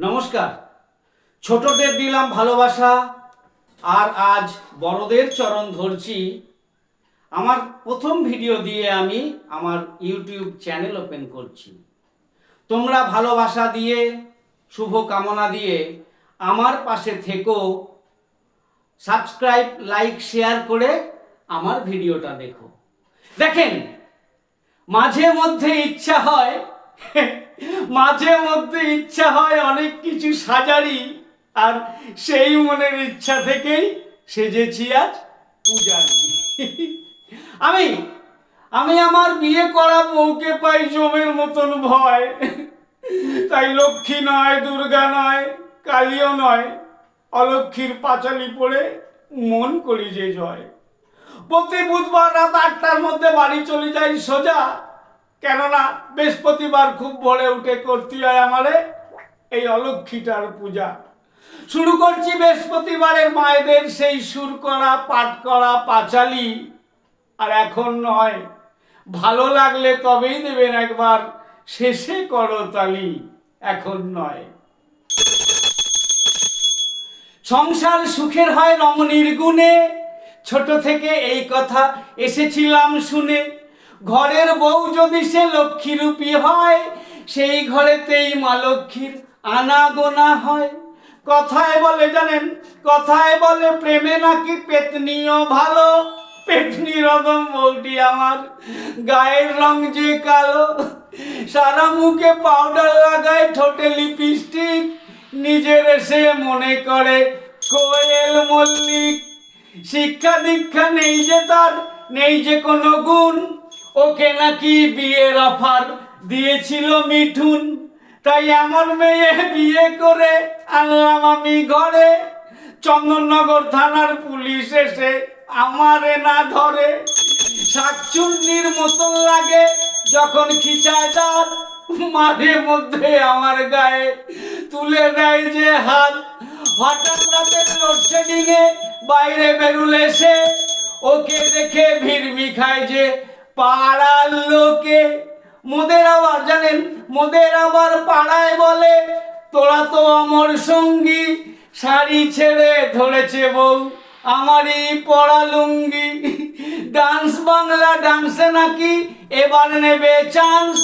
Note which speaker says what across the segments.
Speaker 1: নমস্কার। ছোটদের দিলাম ভালোবাসা আর আজ বড়দের চরণ ধরছি। আমার প্রথম ভিডিও দিয়ে আমি আমার ইউটিউব চ্যানেল ওপেন করছি। তোমরা ভালোবাসা দিয়ে, শুভ কামনা দিয়ে আমার পাশে থেকো। সাবস্ক্রাইব, লাইক, শেয়ার করে আমার ভিডিওটা দেখো। দেখেন, মাঝে মধ্যে ইচ্ছা হয় অনেক কিছু সাজারি, আর সেই মনের ইচ্ছা থেকেই সেজেছি আজ পূজারি। আমি আমার বিয়ে করা বউকে পাই জমের মতন ভয়। তাই লক্ষ্মী নয়, দুর্গা নয়, কালীও নয়, অলক্ষ্মীর পাঁচালি পড়ে মন করি যে জয়। প্রতি বুধবার রাত 8টার মধ্যে বাড়ি চলে যাই সোজা, কেননা বৃহস্পতিবার খুব ভোরে উঠে করতে হয় আমারে এই অলক্ষ্মীটার পূজা। শুরু করছি বৃহস্পতিবারের মায়েদের সেই সুর করা, পাঠ করা পাঁচালি। আর এখন নয়, ভালো লাগলে তবেই দেবেন একবার, শেষে করতালি, এখন নয়। সংসার সুখের হয় রমণীর গুণে, ছোট থেকে এই কথা এসেছিলাম শুনে। ঘরের বউ যদি সে লক্ষ্মীরূপী হয়, সেই ঘরেতেই মা লক্ষ্মীর আনাগোনা হয়। কথায় বলে জানেন, কথায় বলে প্রেমে নাকি পেতনিও ভালো। পেতনি রকম বউটি আমার, গায়ের রং যে কালো। সারা মুখে পাউডার লাগায়, ঠোঁটে লিপস্টিক, নিজের সে মনে করে কোয়েল মল্লিক। শিক্ষা দীক্ষা নেই যে তার, নেই যে কোনো গুণ। ওকে নাকি বিয়ের অফার দিয়েছিল মিঠুন। তাই এমন মেয়ে বিয়ে করে আনলাম আমি ঘরে। চন্দননগর থানার পুলিশ এসে আমারে না ধরে। শাকচুন্নির মতন লাগে যখন খিচায় দাঁত, মাঝে মধ্যে আমার গায়ে তুলে দেয় যে হাত। হঠাৎ রাতের লোডশেডিংয়ে বাইরে বেরুলে সে, ওকে দেখে ভিড়মি খায় যে পাড়ার লোকে। মোদের আবার জানেন, মোদের আবার পাড়ায় বলে তোরা তো আমার সঙ্গী। শাড়ি ছেড়ে ধরেছে বউ আমারই পড়া লুঙ্গি। ডান্স বাংলা ডান্সে নাকি এবার নেবে চান্স।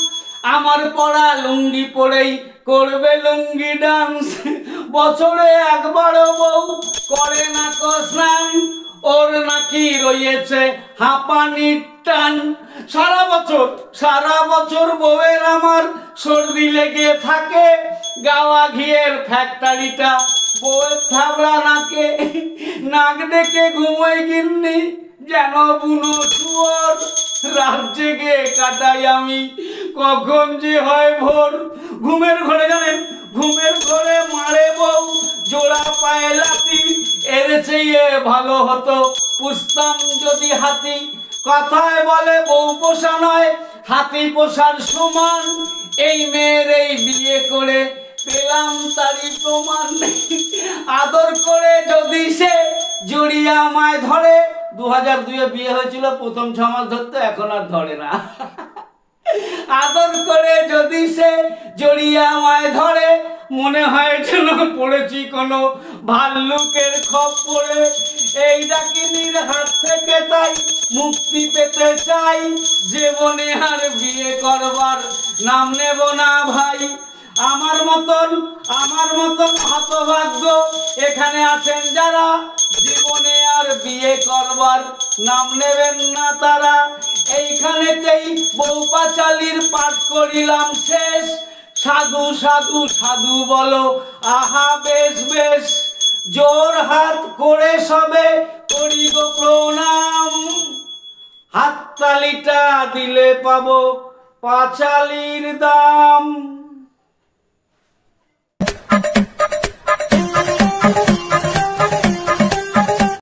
Speaker 1: আমার পড়া লুঙ্গি পরেই করবে লুঙ্গি ডান্স। বছরে একবারও বউ করে না কো স্নান, ওর নাকি রয়েছে হাঁপানির টান। সারা বছর বউয়ের আমার সর্দি লেগে থাকে। গাওয়া ঘিয়ের ফ্যাক্টরিটা বউয়ের থাবড়া নাকে। নাক ডেকে ঘুমোয় গিন্নি যেন বুনো শুয়োর। রাত জেগে কাটাই আমি, কখন যে হয় ভোর। ঘুমের ঘরে জানেন, ঘুমের ঘরে মারে বউ জোড়া পায়ে লাথি। এর চেয়ে ভালো হতো পুষতাম যদি হাতি। কথায় বলে বউ পোষা নয় হাতি পোষার সমান। এই মেয়ের এই বিয়ে করে পেলাম তারই প্রমাণ। আদর করে যদি সে জড়িয়ে আমায় ধরে, 2002-এ বিয়ে হয়েছিল, প্রথম 6 মাস ধরতে, এখন আর ধরে না। আদর করে যদি সে জড়িয়ে আমায় ধরে, মনে হয় যেন পড়েছি কোনো ভাল্লুকের খপ্পরে। এই ডাকিনীর হাত থেকে তাই মুক্তি পেতে চাই। জীবনে আর বিয়ে করবার নাম নেব না ভাই। আমার মতন হতভাগ্য এখানে আছেন যারা, জীবনে আর বিয়ে করবার নাম নেবেন না তারা। এইখানেতেই বউ পাঁচালির পাঠ করিলাম শেষ। সাধু সাধু সাধু বলো আহা বেশ বেশ। জোর হাত করে সবে করি গো প্রণাম। হাততালিটা দিলে পাবো পাঁচালির দাম।